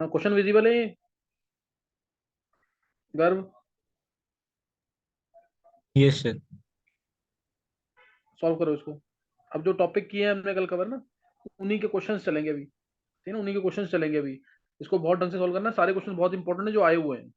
हाँ, question visible है ये? गर्व, यस सर। सॉल्व करो इसको। अब जो टॉपिक किए हैं हमने कल कवर ना, उन्हीं के क्वेश्चंस चलेंगे अभी, ठीक है ना, उन्हीं के क्वेश्चंस चलेंगे अभी। इसको बहुत ढंग से सॉल्व करना है, सारे क्वेश्चन बहुत इंपॉर्टेंट है जो आए हुए हैं।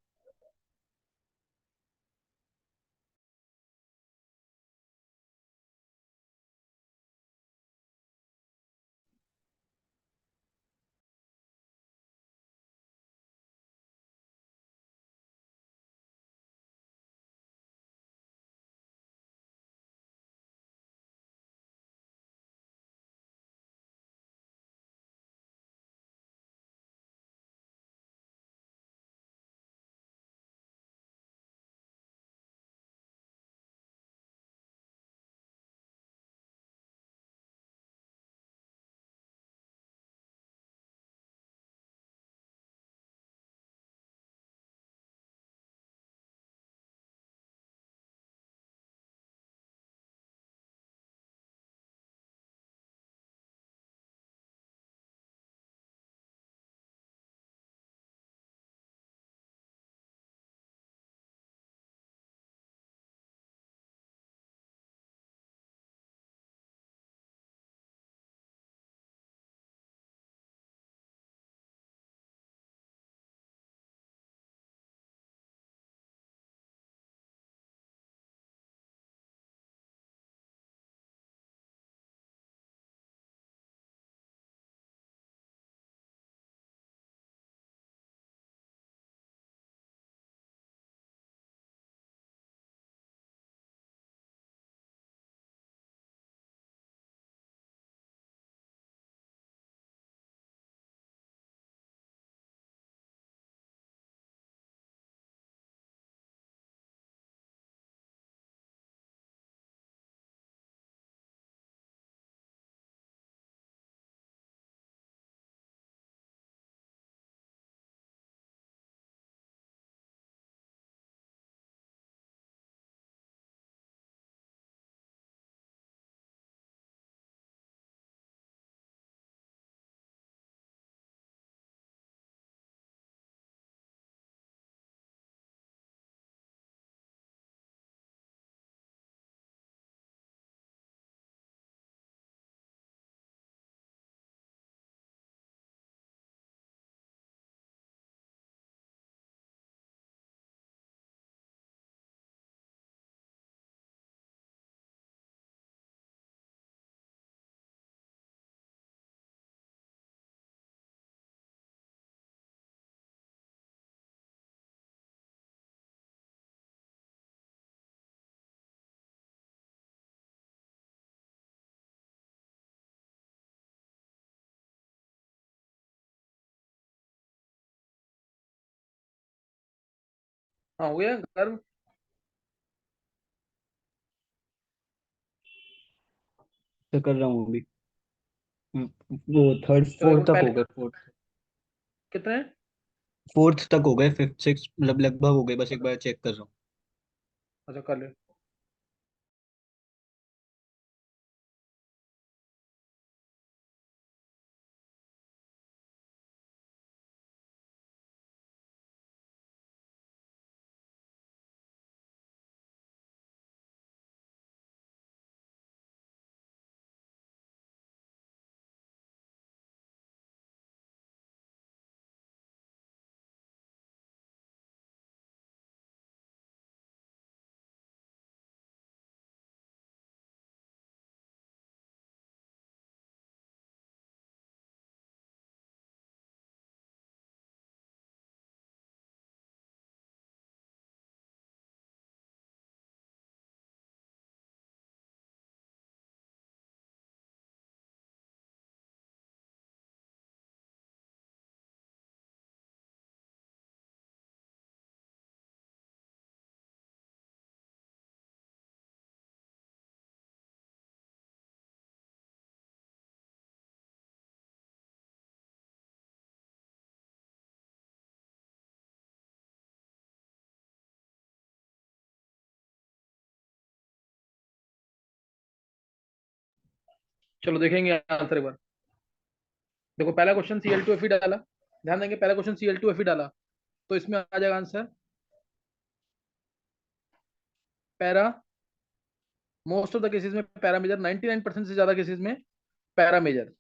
हाँ, हो गया गर्व। तो कर रहा हूँ अभी। वो थर्ड चलो देखो फोर्थ तक हो पहले, गए, फोर्थ। कितने? फोर्थ तक हो गए, फिफ्थ सिक्स मतलब लगभग हो गए, बस एक अच्छा, बार चेक कर रहा हूँ। अच्छा कर ले। चलो देखेंगे आंसर एक बार। देखो पहला क्वेश्चन Cl2Fe डाला, ध्यान देंगे, पहला क्वेश्चन Cl2Fe डाला, तो इसमें आ जाएगा answer para, most of the cases में पैरा मेजर, 99% से ज्यादा केसेस में पैरा मेजर,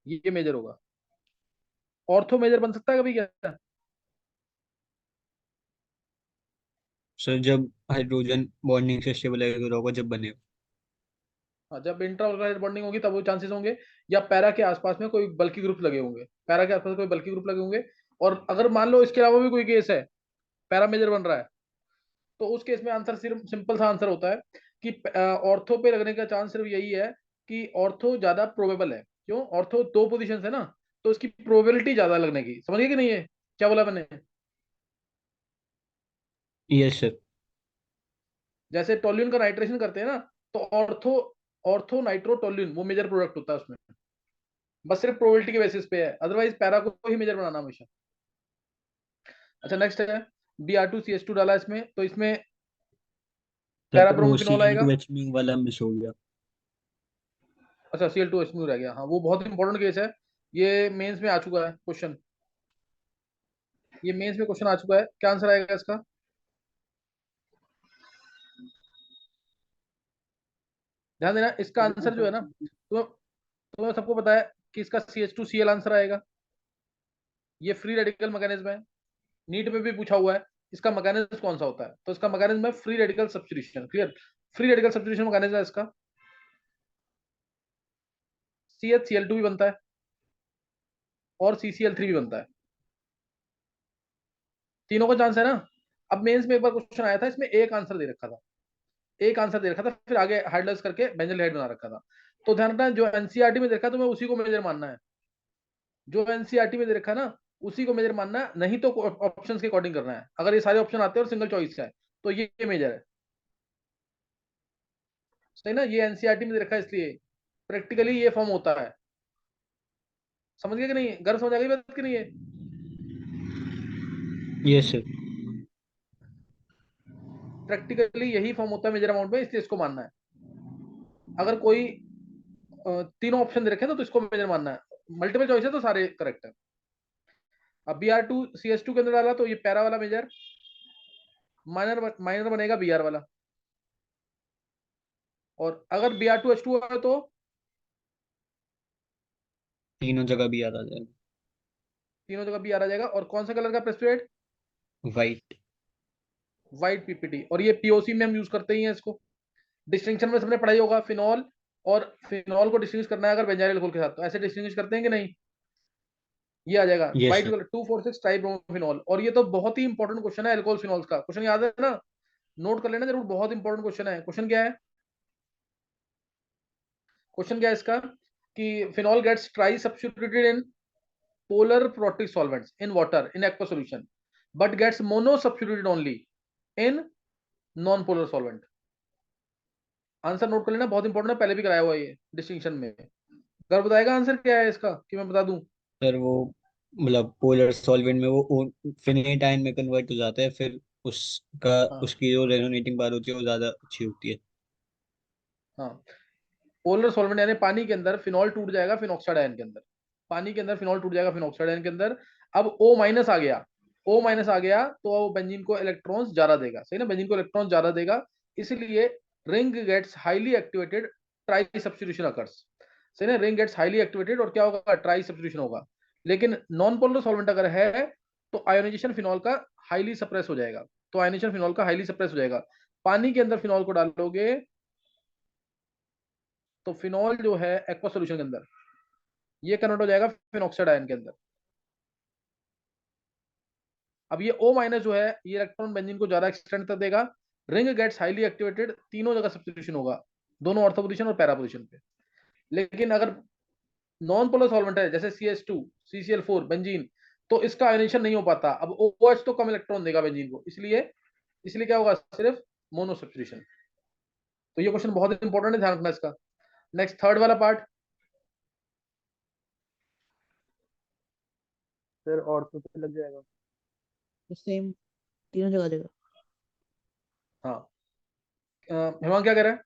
ये मेजर होगा। ऑर्थो मेजर बन सकता है कभी क्या? सर जब हाइड्रोजन बॉन्डिंग से स्टेबलाइज होगा जब बने। हाँ, जब इंट्रा ऑर्गेनाइज बॉन्डिंग होगी तब वो चांसेस होंगे, या पैरा के आसपास में कोई बल्की ग्रुप लगे होंगे, पैरा के आसपास कोई बल्की ग्रुप लगे होंगे। और अगर मान लो इसके अलावा भी कोई केस है, पैरा मेजर बन रहा है, तो उस केस में आंसर सिर्फ सिंपल सा आंसर होता है कि ऑर्थो पे लगने का चांस सिर्फ यही है कि ऑर्थो ज्यादा प्रोबेबल है। क्यों? ऑर्थो दो पोजीशन है ना, तो इसकी प्रोबेबिलिटी ज्यादा लगने की, समझिए कि नहीं है क्या बोला मैंने? Yes sir. जैसे टोल्यून का नाइट्रेशन करते हैं ना, तो ऑर्थो ऑर्थो नाइट्रो टोल्यून वो मेजर प्रोडक्ट होता है उसमें, बस सिर्फ प्रोबेबिलिटी के बेसिस पे है, अदरवाइज पैरा को ही मेजर बनाना हमेशा। अच्छा नेक्स्ट है, Br2 CH2 डाला इसमें, तो इसमें पैरा सर वो सी ब्रोमोफिनॉल एल आएगा। टू एच वाला मिस हो गया। अच्छा Cl2H रह गया, हाँ वो बहुत इंपॉर्टेंट केस है, ये मेंस में आ चुका है क्वेश्चन, ये मेंस में क्वेश्चन आ चुका है, क्या आंसर आएगा इसका? ध्यान देना, इसका आंसर जो है ना, तो तुम्हें सबको पता है कि इसका CH2Cl आंसर आएगा, ये फ्री रेडिकल मैकेनिज्म है, नीट में भी पूछा हुआ है, इसका मैकेनिज्म कौन सा होता है, तो इसका मैकेनिज्म है free radical substitution, clear? Free radical substitution mechanism है इसका, CH Cl2 भी बनता है और CCl3 भी बनता है, तीनों का चांस है ना। अब मेंस में एक बार क्वेश्चन आया था, इसमें एक आंसर दे रखा था, एक आंसर दे रखा था, फिर आगे हाइड्रस करके बेंजल हेड बना रखा था। तो ध्यान रखना, जो एनसीईआरटी में देखा तुम्हें उसी को मेजर मानना है, जो एनसीईआरटी में दे रखा है ना उसी को मेजर मानना है, नहीं तो ऑप्शंस के अकॉर्डिंग करना है। अगर ये सारे ऑप्शन आते हैं और सिंगल चॉइस का है तो ये मेजर है, सही ना? ये एनसीईआरटी में दे रखा है इसलिए प्रैक्टिकली ये फॉर्म होता है, समझ गए कि नहीं? गर्व समझ आ गई बात कि नहीं है? Yes sir. प्रैक्टिकली यही फॉर्म होता है मेजर अमाउंट में, इसलिए इसको मानना है। अगर कोई तीनों ऑप्शन दे रखे हैं तो इसको मेजर मानना है, मल्टीपल चॉइस है तो सारे करेक्ट है। अब Br2 CH2 के अंदर डाला तो ये पैरा वाला मेजर, माइनर माइनर बनेगा Br वाला, और अगर Br2H2 है तो तीनों जगह भी याद आ जाएगा। तीनों जगह Br आ जाएगा। और कौन सा कलर का प्रेसिपिटेट? वाइट। व्हाइट पीपीटी, और ये पीओसी में हम यूज करते ही हैं इसको। डिस्टिंक्शन में सबने पढ़ाई होगा, फिनॉल और फिनॉल को डिस्टिंग्विश करना है अगर बेंजाइल अल्कोहल के साथ, तो ऐसे डिस्टिंग्विश करते हैं कि नहीं? ये आ जाएगा yes white sir. Colour 2,4,6 tribromophenol. और ये तो बहुत ही इंपॉर्टेंट क्वेश्चन है अल्कोहल फिनॉल्स का, क्वेश्चन याद है ना? नोट कर लेना जरूर, बहुत इंपॉर्टेंट क्वेश्चन है। क्वेश्चन क्या है? क्वेश्चन क्या है इसका कि phenol gets tri substituted in polar protic solvents in water in aqua solution, but gets mono substituted only in non polar solvent. Answer note कर लेना, बहुत इंपॉर्टेंट है, पहले भी कराया हुआ है ये डिस्टिंक्शन में। अगर बताएगा आंसर क्या है इसका कि मैं बता दूं? सर वो मतलब पोलर सॉल्वेंट में वो फिनाइट आयन में कन्वर्ट हो जाता है, फिर उसका हाँ उसकी जो रेजोनेटिंग पावर होती है वो ज्यादा अच्छी होती है। हाँ, पोलर सॉल्वेंट यानी पानी के अंदर फिनॉल टूट जाएगा फिनॉक्साइड आयन के अंदर, पानी के अंदर फिनॉल टूट जाएगा फिनॉक्साइड आयन के अंदर। अब O माइनस आ गया, O माइनस आ गया तो वो बेंजीन को इलेक्ट्रॉन्स ज्यादा देगा, सही ना? बेंजीन को इलेक्ट्रॉन ज्यादा देगा, इसलिए ring gets highly activated, tri substitution occurs, सही ना? रिंग गेट्स हाईली एक्टिवेटेड और क्या होगा? ट्राई सब्स्टिट्यूशन होगा। लेकिन नॉन पोलर सॉल्वेंट अगर है तो आयोनाइजेशन फिनॉल का हाईली सप्रेस हो जाएगा, तो आयोनाइजेशन फिनॉल का हाईली सप्रेस हो जाएगा। पानी के अंदर फिनॉल को डालोगे तो फिनॉल जो है एक्वा सॉल्यूशन के अंदर ये कन्वर्ट हो जाएगा फिनॉक्साइड आयन के अंदर। अब ये O माइनस जो है ये इलेक्ट्रॉन बेंजीन को ज्यादा एक्सटेंड तक देगा, रिंग गेट्स हाईली एक्टिवेटेड, तीनों जगह सब्स्टिट्यूशन होगा, दोनों ऑर्थो पोजीशन और पैरा पोजीशन पे। लेकिन अगर नॉन पोलर सॉल्वेंट है जैसे CH2 CCl4 बेंजीन, तो इसका आयोनाइजेशन नहीं हो पाता। अब OH तो कम इलेक्ट्रॉन देगा बेंजीन को, इसलिए इसलिए क्या होगा? सिर्फ मोनो सब्स्टिट्यूशन। तो ये क्वेश्चन बहुत इंपॉर्टेंट है, ध्यान रखना इसका। नेक्स्ट थर्ड वाला पार्ट, फिर ऑर्थो पे लग जाएगा। तो सेम तीनों जगह देगा। हाँ, हेमांग क्या कह रहा है?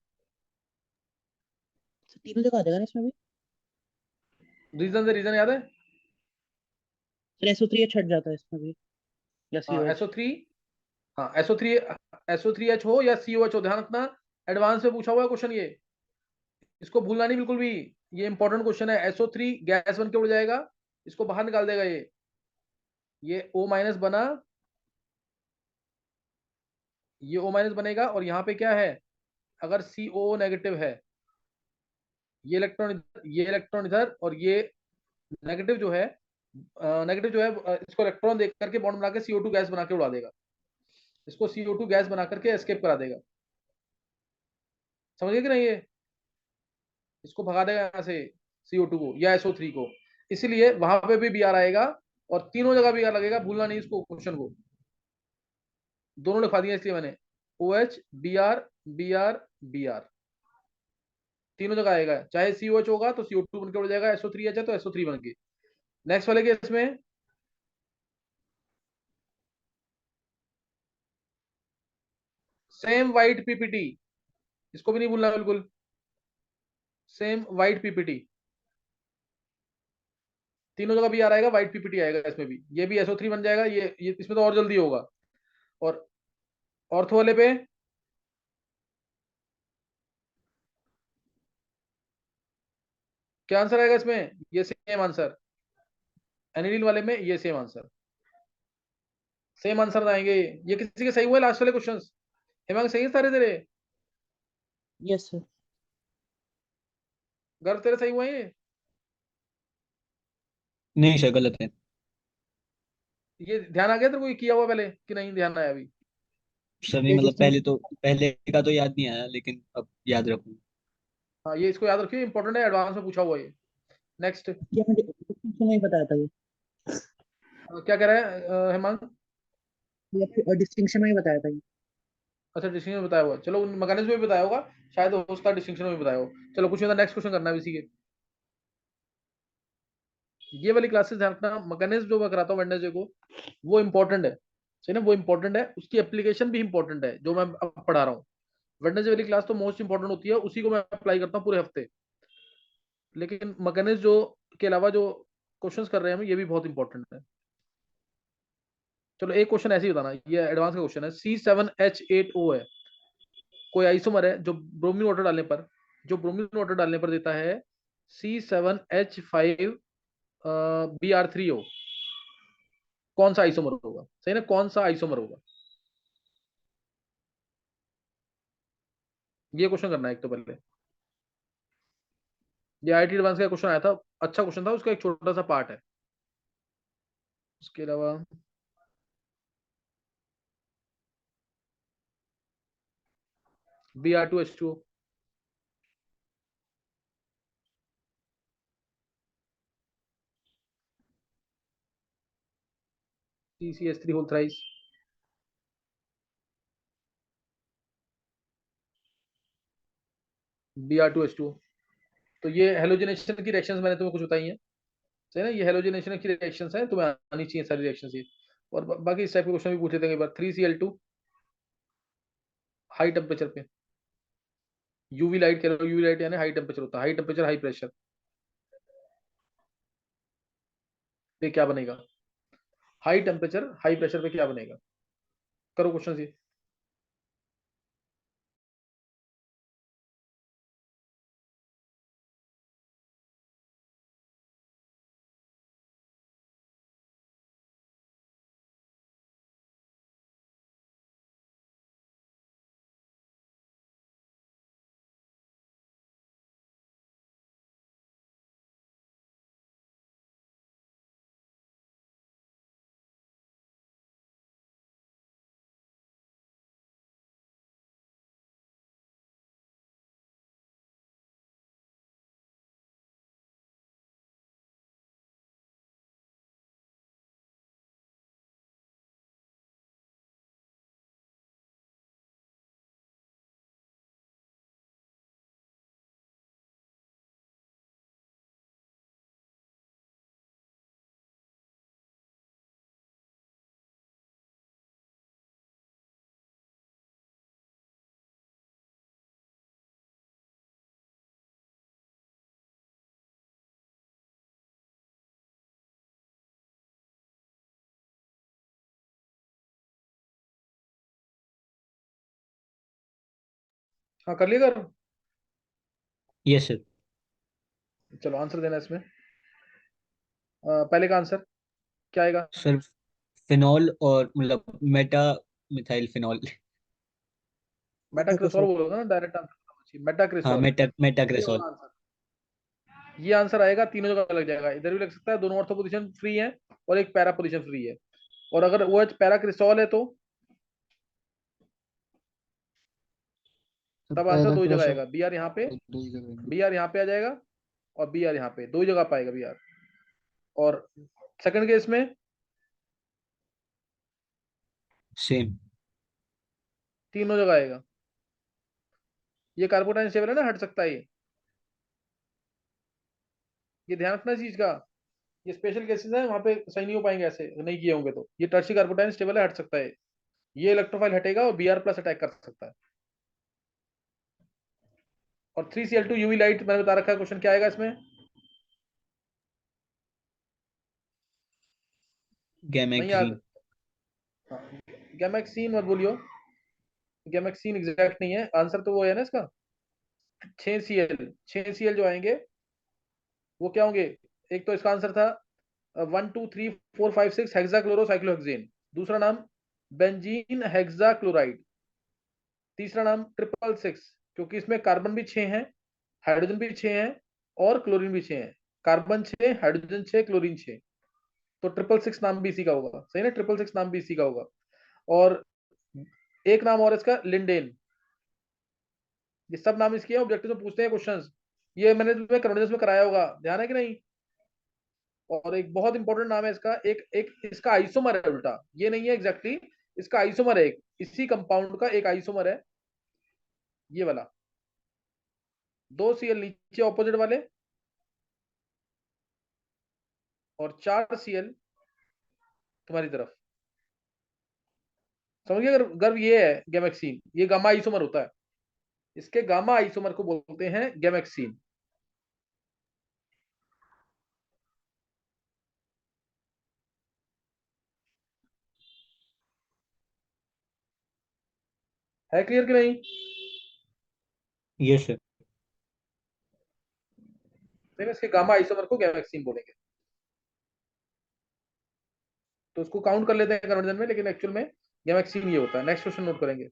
तो तीनों जगह आ जाएगा ना इसमें भी। रीजन याद है? सर SO3 छट जाता है इसमें भी, या हाँ COH। SO3, हाँ SO3H हो या COH हो, ध्यान रखना, एडवांस में पूछा हुआ है क्वेश्चन ये, इसको भूलना नहीं बिल्कुल भी, ये इंपॉर्टेंट क्वेश्चन है। SO3 गैस बन के उड़ जाएगा, इसको बाहर निकाल देगा ये O माइनस बना, ये O माइनस बनेगा, और यहाँ पे क्या है, अगर COO नेगेटिव है, ये इलेक्ट्रॉन इधर, और ये नेगेटिव जो है, इसको इलेक्ट्रॉन देख करके बॉन्ड बना के CO2 गैस बना के उड़ा देगा, इसको CO2 गैस बना करके एस्केप करा देगा, समझ गए कि नहीं ये, इसको भगा देगा यहाँ से CO2 को या SO3 को, इसीलिए वहां पे भी Br आएगा, और तीनों जगह Br लगेगा, भूलना नहीं इसको, क्वेश्चन को दोनों लिखा दिया इसलिए मैंने, OH Br Br Br तीनों जगह आएगा, चाहे COH होगा तो CO2 बन के उड़ जाएगा, SO3H है तो SO3 बन के। नेक्स्ट वाले केस में सेम वाइट पीपीटी, इसको भी नहीं भूलना बिल्कुल, सेम वाइट पीपीटी, तीनों जगह भी आ रहेगा, वाइट पीपीटी आएगा इसमें भी, ये भी SO3 बन जाएगा, ये इसमें तो और जल्दी होगा। और ऑर्थो वाले पे क्या आंसर आएगा इसमें, ये सेम आंसर, एनिलीन वाले में ये सेम आंसर, सेम आंसर आएंगे। ये किसी के सही हुए लास्ट वाले क्वेश्चंस? हेमांग सही है सारे तेरे? Yes sir. गर्व तेरे सही हुए हैं नहीं सर, गलत है। ये ध्यान आ गया तेरे को, ये किया हुआ पहले कि नहीं ध्यान आया अभी? सर नहीं, ये मतलब डिस्टिंक्शन, पहले का तो याद नहीं आया, लेकिन अब याद रखूंगा। हाँ ये इसको याद रखिए, इंपॉर्टेंट है, एडवांस में पूछा हुआ है ये। नेक्स्ट, ये हमें डिस्टिंक्शन में ही बताया था ये। क्या कह रहा है हेमांग? ये डिस्टिंक्शन में ही बताया था ये। अच्छा डिस्टिंक्शन में बताया हुआ, चलो मैकेनिज्म में भी बताया होगा, शायद हो सकता है डिस्टिंक्शन में भी बताया हो। चलो कुछ नेक्स्ट क्वेश्चन करना है इसी के, ये वाली क्लासेस ध्यान रखना, मैकेनिज्म जो मैं कराता हूँ वेडनेसडे को, वो इंपॉर्टेंट है, सही ना, वो इंपॉर्टेंट है, उसकी एप्लीकेशन भी इंपॉर्टेंट है जो मैं अब पढ़ा रहा हूँ। वेडनेसडे वाली क्लास तो मोस्ट इंपॉर्टेंट होती है, उसी को मैं अप्लाई करता हूँ पूरे हफ्ते, लेकिन मैकेनिज्म जो के अलावा जो क्वेश्चंस कर रहे हैं हम, ये भी बहुत इंपॉर्टेंट है। चलो एक क्वेश्चन ऐसे ही बताना, ये एडवांस का क्वेश्चन है, C7H8O है, कोई आइसोमर है जो ब्रोमीन वाटर डालने पर देता है C7H5Br3O, कौन सा आइसोमर होगा, सही ना, कौन सा आइसोमर होगा, ये क्वेश्चन करना है एक तो पहले। ये IIT एडवांस का क्वेश्चन आया था, अच्छा क्वेश्चन था, उसका एक छोटा सा पार्ट है, उसके अलावा Br2H2O, CCH3 whole thrice, Br2H2O। तो ये हेलोजिनेशन की रिएक्शंस मैंने तुम्हें कुछ बताई हैं, सही ना, ये हेलोजिनेशन की रिएक्शंस हैं, तुम्हें आनी चाहिए सारी रिएक्शंस ये। और बाकी इस टाइप के क्वेश्चन भी पूछ लेते हैं एक बार, 3Cl2 हाई टेम्परेचर पे, यूवी लाइट कह रहे हो, यूवी लाइट यानी हाई टेम्परेचर होता है, हाई टेम्परेचर हाई प्रेशर पे क्या बनेगा, हाई टेम्परेचर हाई प्रेशर पे क्या बनेगा, करो क्वेश्चन ये। हाँ कर लिया कर। Yes sir. चलो आंसर देना इसमें। पहले का आंसर क्या आएगा? सर फिनॉल और मतलब मेटा मिथाइल फिनॉल। मेटाक्रेसोल बोलोगे ना, डायरेक्ट आंसर हाँ मेटाक्रेसोल। ये मेटाक्रेसोल। होगा आंसर। ये आंसर आएगा, तीनों जगह लग जाएगा, इधर भी लग सकता है, दोनों ऑर्थो पोजीशन फ्री है और एक पैरा पोजीशन फ्री है। और अगर वो पैराक्रिसोल है तो तब आंसर दो ही जगह पैराक्रेसोल आएगा, बी आर यहाँ पे, दो ही जगह। बी आर यहाँ पे आ जाएगा और बी आर यहाँ पे, दो ही जगह पाएगा बी आर। और सेकंड केस में सेम। तीनों जगह आएगा। ये कार्बोटाइन स्टेबल है ना, हट सकता है ये ध्यान रखना इस चीज का। ये स्पेशल केसेस है, वहां पे सही नहीं हो पाएंगे ऐसे नहीं किए होंगे तो। ये टर्शी कार्बोटाइन स्टेबल है, हट सकता है। ये इलेक्ट्रोफाइल हटेगा और बी आर प्लस अटैक कर सकता है। और 3Cl2 यूवी लाइट मैंने बता रखा है, क्वेश्चन क्या आएगा इसमें? नहीं याद? गैमेक्सीन। हाँ, गैमेक्सीन मत बोलियो, गैमेक्सीन एग्जैक्ट नहीं है आंसर, तो वो है ना इसका 6Cl। 6Cl जो आएंगे वो क्या होंगे? एक तो इसका आंसर था 1 2 3 4 5 6 हेक्साक्लोरोसाइक्लोहेक्सेन। दूसरा नाम बेंजीन हेक्साक्लोराइड। तीसरा नाम 666, क्योंकि इसमें कार्बन भी 6 हैं, हाइड्रोजन भी 6 हैं और क्लोरीन भी 6 है। Carbon 6, hydrogen 6, chlorine 6। तो 666 नाम भी इसी का होगा, सही ना? 666 नाम भी इसी का होगा। और एक नाम और इसका लिंडेन। ये सब नाम इसके ऑब्जेक्टिव में पूछते हैं क्वेश्चंस। ये मैंने तुम्हें कन्वर्जेंस में कराया होगा, ध्यान है कि नहीं? और एक बहुत इंपॉर्टेंट नाम है इसका, एक एक इसका आइसोमर है उल्टा, ये नहीं है एग्जैक्टली, इसका आइसोमर है एक, इसी कंपाउंड का एक आइसोमर है ये वाला। 2Cl नीचे ऑपोजिट वाले और 4Cl तुम्हारी तरफ। समझ गए? अगर गर्व ये है गैमेक्सीन, ये गामा आइसोमर होता है, इसके गामा आइसोमर को बोलते हैं गैमेक्सीन। है क्लियर कि नहीं? Yes sir. देखो इसके गामा आइसोमर को गैमेक्सीन बोलेंगे। तो उसको काउंट कर लेते हैं कन्वर्जन में, लेकिन एक्चुअल में गैमेक्सीन ये होता है। नेक्स्ट क्वेश्चन नोट करेंगे।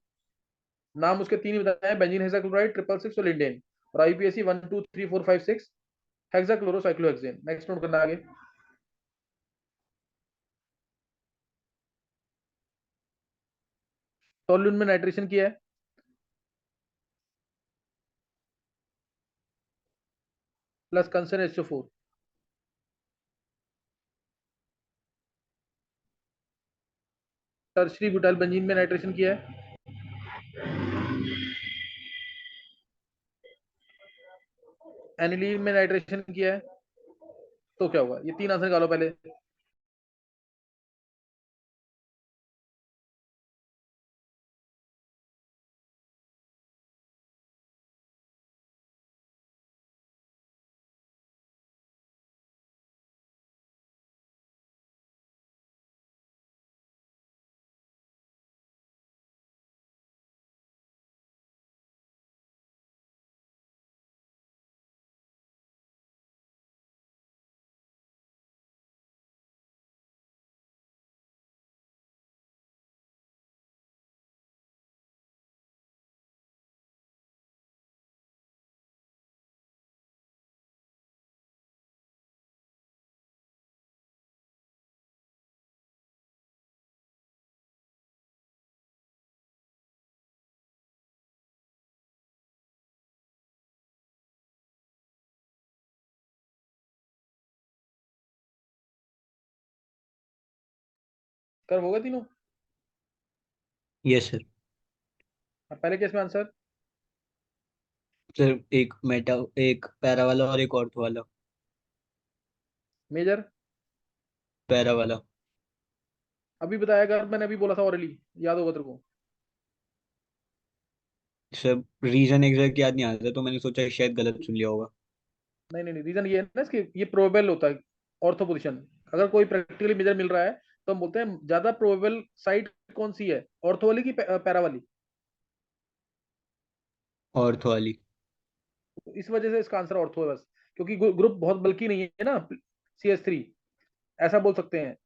नाम उसके तीन ही बताए हैं, बेंजीन हेक्साक्लोराइड, 666 और लिंडेन। और आईपीएसी 1 2 3 4 5 6 हेक्साक्लोरोसाइक्लोहेक्सेन। नेक्स्ट नोट करना आगे। टोल्यून में नाइट्रेशन किया है plus concern HO4। Tertiary butyl benzene में नाइट्रेशन किया है। एनिलीन में नाइट्रेशन किया है। तो क्या होगा? ये तीन आंसर निकालो पहले। कर होगा तीनों? Yes sir. पहले केस में आंसर सर एक मेटा, एक पैरा वाला और एक ऑर्थो वाला। मेजर पैरा वाला। अभी बताया, अगर मैंने अभी बोला था ऑरली, याद होगा तेरे को? सर रीजन एग्जैक्ट याद नहीं आ रहा, तो मैंने सोचा शायद गलत सुन लिया होगा। नहीं नहीं नहीं, रीजन ये है ना इसके, ये प्रोबेबल होता है ऑर्थो पोजीशन। अगर कोई प्रैक्टिकली मेजर मिल रहा है तो हम बोलते हैं ज्यादा प्रोबेबल साइड कौन सी है, ऑर्थो वाली की पैरा वाली? ऑर्थो वाली। तो इस वजह से इसका आंसर ऑर्थो है बस, क्योंकि ग्रुप बहुत बल्कि नहीं है ना, CH3, ऐसा बोल सकते हैं।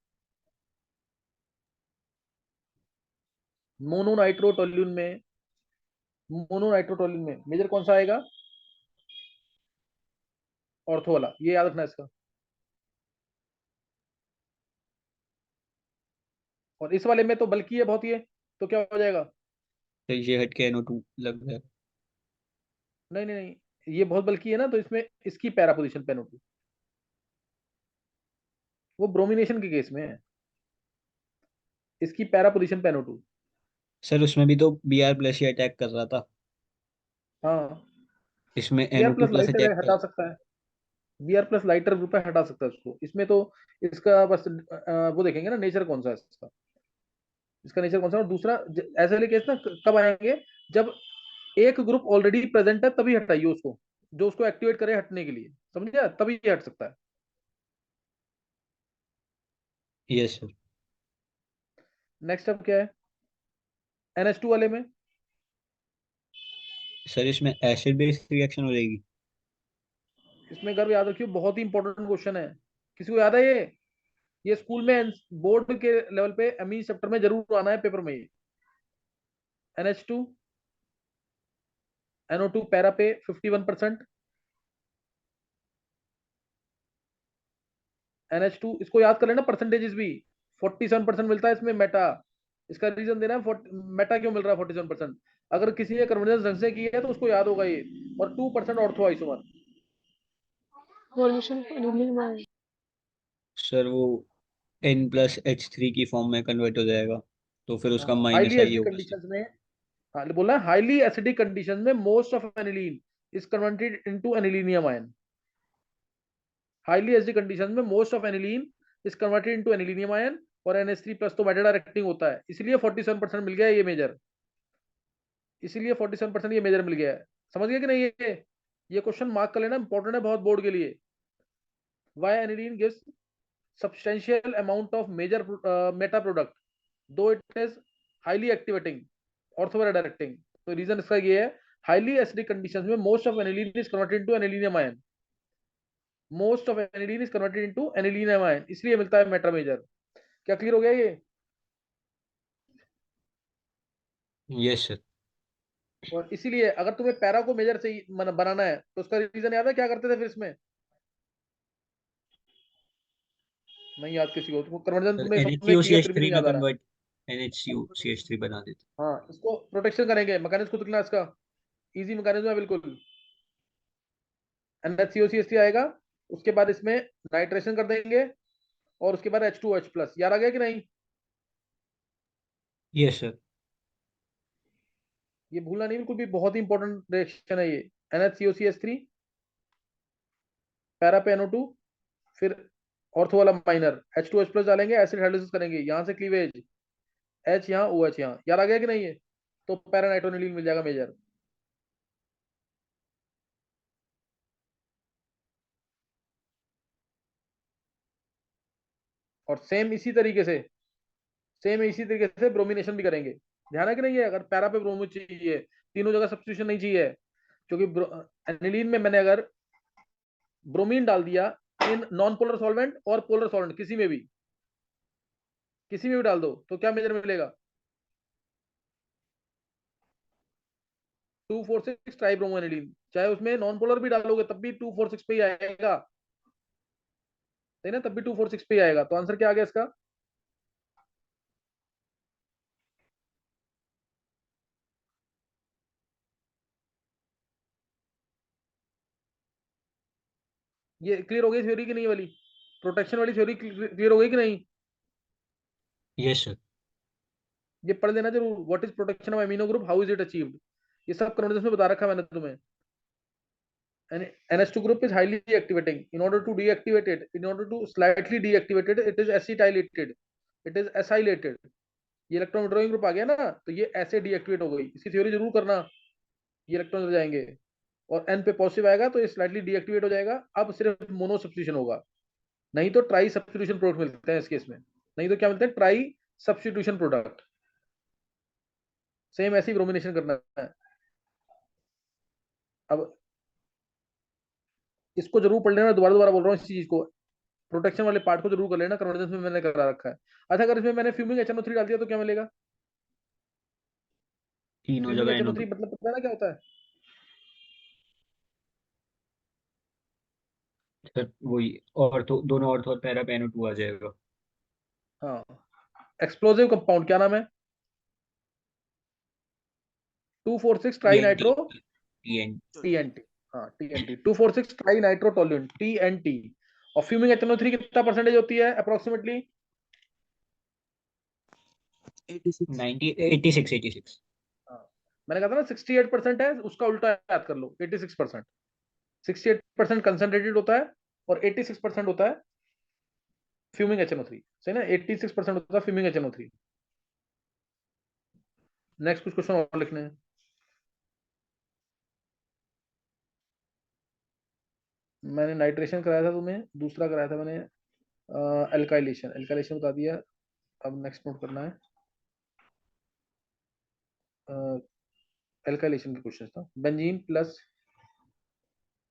मोनोनाइट्रोटोल्यून में मेजर कौन सा आएगा? ऑर्थो वाला, ये याद रखना इसका। और इस वाले में तो बल्कि है बहुत, ये तो क्या हो जाएगा? तो ये हट के NO2 लग गया। नहीं नहीं नहीं, ये बहुत बल्कि है ना, तो इसमें इसकी पैरा पोजीशन पे NO2, वो ब्रोमिनेशन के केस में है, इसकी पैरा पोजीशन पे NO2। सर उसमें भी तो Br+ ही अटैक कर रहा था, हाँ, इसमें Br NO2 plus plus lighter attack कर। हटा सकता है, Br प्लस लाइटर ग्रुप है, हटा सकता है उसको। इसमें तो इसका बस वो देखेंगे ना नेचर कौन सा है इसका, इसका नेचर कौन सा है। और दूसरा ऐसे वाले केस ना कब आएंगे, जब एक ग्रुप ऑलरेडी प्रेजेंट है तभी हटाइए उसको, जो उसको एक्टिवेट करे हटने के लिए, समझे, तभी ये हट सकता है। Yes sir. नेक्स्ट अब क्या है NH2 वाले में? सर इसमें एसिड बेस रिएक्शन हो जाएगी। इसमें गर्व याद रखियो, बहुत ही इंपॉर्टेंट क्वेश्चन है। किसी को याद है ये स्कूल में बोर्ड के लेवल पे एमी चैप्टर में जरूर आना है पेपर में ये। NH2 NO2 पैरा पे 51%, NH2 इसको याद कर लेना, परसेंटेजेस भी 47% मिलता है इसमें मेटा। इसका रीजन देना है मेटा क्यों मिल रहा है 47%। अगर किसी ने कन्वर्जेंस ढंग से की है तो उसको याद होगा ये। और 2% ऑर्थो आइसोमर। फॉर्मेशन रीडिंग में सर वो N+H3 की फॉर्म में कन्वर्ट हो जाएगा, तो फिर उसका हाईली माइनस आई एसिडिक होगा सर। कंडीशंस में, हाँ बोला हाईली एसिडिक कंडीशंस में most of aniline is converted into anilinium ion. Highly acidic conditions में most of aniline is converted into anilinium ion, और NH3 प्लस तो मेटा डायरेक्टिंग होता है, इसलिए 47% मिल गया ये मेजर, इसीलिए 47% ये मेजर मिल गया है। समझ गया कि नहीं ये क्वेश्चन मार्क कर लेना, इंपॉर्टेंट है बहुत बोर्ड के लिए। Why aniline gives substantial amount of major meta product though it is highly activating orthogonal directing। तो रीजन इसका ये है, हाईली एसिडिक कंडीशंस में most of aniline is converted into anilinium ion, most of aniline is converted into anilinium ion, इसलिए मिलता है Meta major. क्या clear हो गया ये? Yes sir. और इसीलिए अगर तुम्हें पैरा को मेजर से बनाना है तो उसका रीजन याद है क्या करते थे फिर इसमें? नहीं याद किसी को, तो कन्वर्जन सर तुमने सबने की है फिर भी NHCOCH3 नहीं में याद आ रहा। कन्वर्ट, NHCOCH3 बना देते। हाँ, इसको प्रोटेक्शन करेंगे, मैकेनिज्म खुद लिखना इसका, इजी मैकेनिज्म है बिल्कुल। NHCOCH3 आएगा, उसके बाद इसमें नाइट्रेशन कर देंगे, और उसके बाद H2OH+। याद आ गया कि नहीं? Yes sir. ये भूलना नहीं बिल्कुल भी, बहुत ही इंपॉर्टेंट रिएक्शन है ये। NHCOCH3 पैरा पे NO2, फिर ऑर्थो वाला माइनर H2OH+ डालेंगे, एसिड हाइड्रोलिसिस करेंगे, यहाँ से क्लीवेज H यहाँ OH यहाँ। याद आ गया कि नहीं ये? तो पैरा नाइट्रोनिलीन मिल जाएगा मेजर। और सेम इसी तरीके से ब्रोमिनेशन भी करेंगे। ध्यान है कि नहीं है? अगर पैरा पे ब्रोमो चाहिए, तीनों जगह सब्स्टिट्यूशन नहीं चाहिए, क्योंकि एनिलीन में मैंने अगर ब्रोमीन डाल दिया इन नॉन पोलर सॉल्वेंट और पोलर सॉल्वेंट, किसी में भी डाल दो, तो क्या मेजर मिलेगा? 246 ट्राइब्रोमो एनिलीन। चाहे उसमें नॉन पोलर भी डालोगे तब भी 246 पे ही आएगा, सही ना, तब भी 246 पे ही आएगा। तो आंसर क्या आ गया इसका? ये क्लियर हो गई थ्योरी की नहीं वाली, प्रोटेक्शन वाली थ्योरी क्लियर हो गई कि नहीं? Yes sir. ये पढ़ लेना जरूर, what is protection of amino group, how is it achieved. ये सब कन्वर्सेशन में बता रखा है मैंने तुम्हें। NH2 group is highly activating. In order to slightly deactivate it, it is acetylated. It is acylated. ये इलेक्ट्रॉन विड्रॉइंग ग्रुप आ गया ना, तो ये ऐसे डीएक्टिवेट हो गई। इसकी थ्योरी जरूर करना, ये इलेक्ट्रॉन हो जाएंगे, और N पे पॉजिटिव आएगा तो ये स्लाइटली डीएक्टिवेट हो जाएगा। अब सिर्फ मोनो सब्स्टिट्यूशन होगा, नहीं तो ट्राई सब्स्टिट्यूशन प्रोडक्ट मिलते हैं इस केस में। नहीं तो क्या मिलते हैं? Try substitution product. सेम ऐसी ब्रोमिनेशन करना है। अब इसको जरूर पढ़ लेना, दोबारा दोबारा बोल रहा हूँ इस चीज को, प्रोटेक्शन वाले पार्ट को जरूर कर लेना, कन्वर्जेंस में मैंने करा रखा है। अच्छा, अगर इसमें मैंने फ्यूमिंग HNO3 डाल दिया तो क्या मिलेगा? 3 हो फ्यूमिंग जाएगा HNO3 NO2। मतलब पता है ना क्या होता है? सर वही, और तो दोनों ऑर्थो और पैरा पे NO2 आ जाएगा। हाँ, एक्सप्लोसिव कंपाउंड क्या नाम है? 2,4,6 try TNT। Nitro TNT। TNT। हाँ, TNT 2,4,6 ट्राई नाइट्रो टोल्यूएंट TNT। और फ्यूमिंग HNO3 कितना परसेंटेज होती है अप्रोक्सीमेटली? 86। 90, 86, 86। हाँ, मैंने कहा था ना 68% है, उसका उल्टा याद कर लो, 86%। 68% कंसंट्रेटेड होता है और 86% होता है फ्यूमिंग HNO3, सही ना? 86% होता है फ्यूमिंग HNO3। नेक्स्ट कुछ क्वेश्चन और लिखने हैं। मैंने नाइट्रेशन कराया था तुम्हें, दूसरा कराया था मैंने एल्काइलेशन, एल्काइलेशन बता दिया। अब नेक्स्ट नोट करना है एल्काइलेशन के क्वेश्चन था। Benzene plus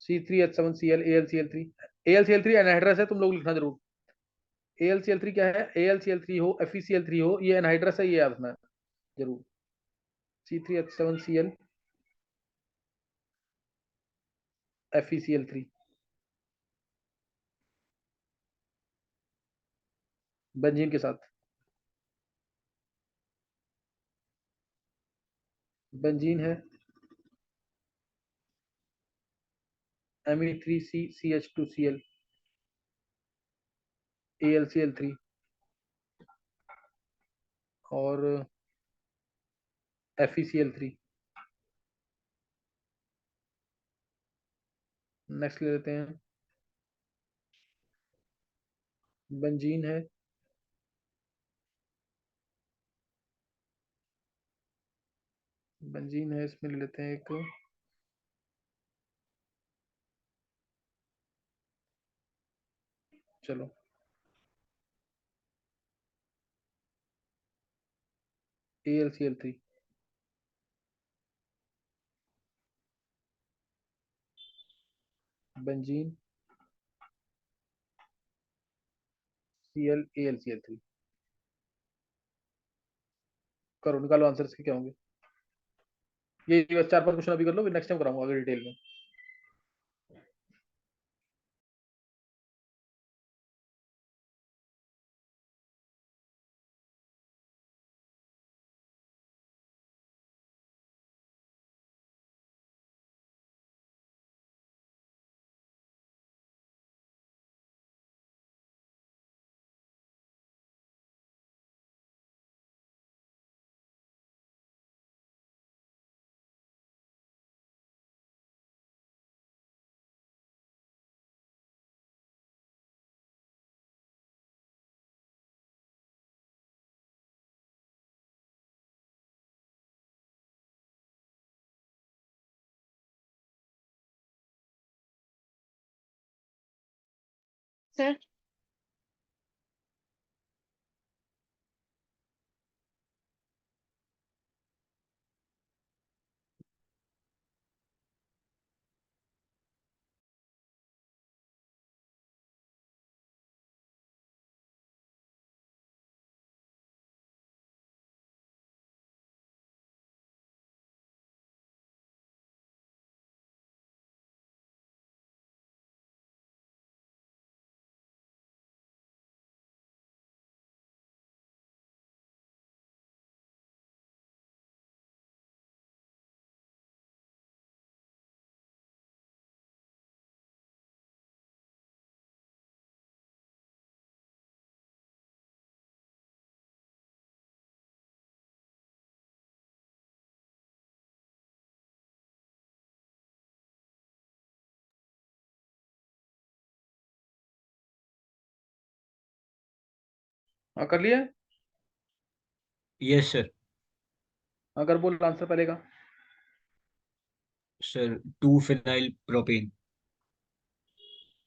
C3H7Cl AlCl3। AlCl3 anhydrous है, तुम लोग लिखना जरूर। AlCl3 क्या है? AlCl3 हो FeCl3 हो, ये एनहाइड्रस है, ये याद रखना जरूर। C3H7Cl FeCl3 बेंजीन के साथ। बेंजीन है Me3CCH2Cl AlCl3 और FeCl3। नेक्स्ट ले लेते हैं, बेंजीन है बेंजीन है इसमें ले लेते हैं एक, चलो AlCl3। Benzene AlCl3। करो, निकालो आंसर इसके क्या होंगे। ये बस 4-5 क्वेश्चन अभी कर लो, फिर नेक्स्ट टाइम कराऊंगा आगे डिटेल में। सर हाँ, कर लिया। Yes sir. अगर बोल आंसर पहले का। Sir 2 phenyl propane.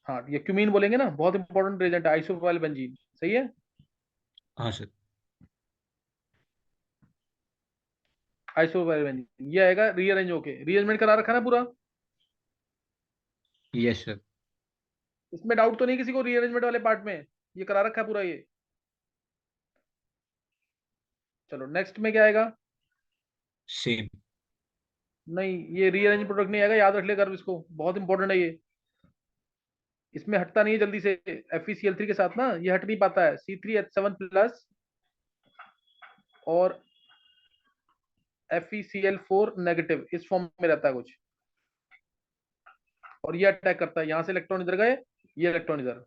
हाँ, ये क्यूमीन बोलेंगे ना, बहुत इंपॉर्टेंट रेजेंट है, आइसोप्रोपाइल बेंजीन, सही है। हाँ सर। आइसोप्रोपाइल बेंजीन ये आएगा रीअरेंज होके, रीअरेंजमेंट करा रखा है ना पूरा। Yes sir. इसमें डाउट तो नहीं किसी को रीअरेंजमेंट वाले पार्ट में? ये करा रखा है पूरा ये। चलो नेक्स्ट में क्या आएगा? सेम। नहीं, ये रीअरेंज प्रोडक्ट नहीं आएगा, याद रख ले कर इसको, बहुत इंपॉर्टेंट है ये। इसमें हटता नहीं है जल्दी से। FeCl3 के साथ ना ये हट नहीं पाता है, C3H7 प्लस और FeCl4 नेगेटिव, इस फॉर्म में रहता है कुछ, और ये अटैक करता है, यहाँ से इलेक्ट्रॉन इधर गए, ये इलेक्ट्रॉन इधर।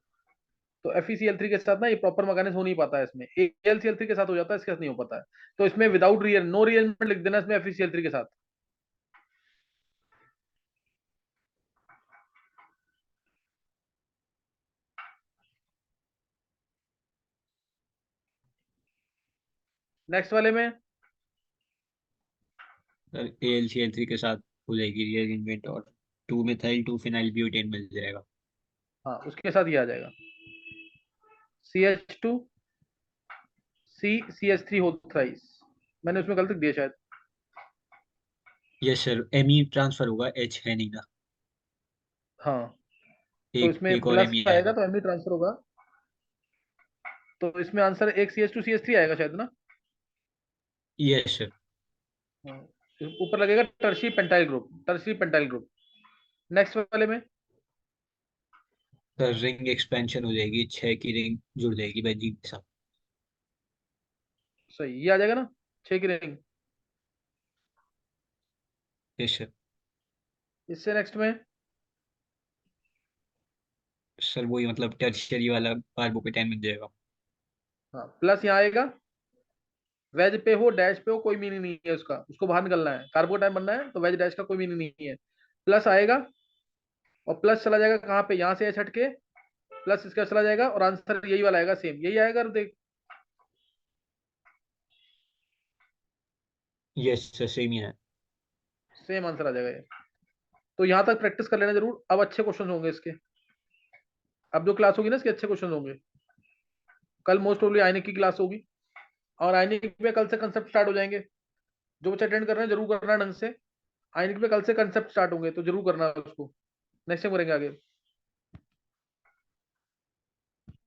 तो FeCl3 के साथ ना ये प्रॉपर मैकेनिज्म हो नहीं पाता है इसमें, AlCl3 के साथ हो जाता है, इसके साथ नहीं हो पाता है। तो इसमें विदाउट नो रीअरेंजमेंट लिख देना इसमें FeCl3 के साथ। नेक्स्ट वाले में सर AlCl3 के साथ हो जाएगी रीअरेंजमेंट, और 2 मिथाइल 2 फिनाइल ब्यूटेन मिल जाएगा। हाँ उसके साथ ये आ जाएगा, CH2 CH3 हो थ्राइस। मैंने उसमें गलत लिख दिया शायद। यस सर, Me ट्रांसफर होगा, H है नहीं ना। हाँ तो एक इसमें एक और प्लस Me आएगा आएगा। तो Me ट्रांसफर होगा, तो इसमें आंसर एक CH2 CH3 आएगा शायद ना। Yes sir. हाँ, ऊपर लगेगा tertiary pentyl group, tertiary pentyl group. Next वाले में सर रिंग एक्सपेंशन हो जाएगी, 6 की रिंग जुड़ जाएगी बेंजीन के साथ। सही, ये आ जाएगा ना, 6 की रिंग। Yes sir. इससे नेक्स्ट में सर वही मतलब टर्शियरी वाला कार्बोकेटाइन मिल जाएगा। हाँ प्लस यहाँ आएगा, वेज पे हो डैश पे हो कोई मीनिंग नहीं है उसका, उसको बाहर निकलना है, कार्बो टाइम बनना है तो वेज डैश का कोई मीनिंग नहीं है। प्लस आएगा और प्लस चला जाएगा कहाँ पे, यहाँ से एच हट के प्लस इसका चला जाएगा, और आंसर यही वाला आएगा, सेम यही आएगा। और देख यस सर, सेम ही है। सेम आंसर आ जाएगा ये। तो यहाँ तक प्रैक्टिस कर लेना जरूर, अब अच्छे क्वेश्चन होंगे इसके। अब जो क्लास होगी ना इसके अच्छे क्वेश्चन होंगे। कल मोस्ट प्रोबेबली आइनिक की क्लास होगी, और आइनिक पे कल से कंसेप्ट स्टार्ट हो जाएंगे। जो बच्चे अटेंड कर रहे हैं जरूर करना ढंग से। आइनिक पे कल से कंसेप्ट स्टार्ट होंगे तो जरूर करना उसको, नेक्स्ट टाइम करेंगे आगे।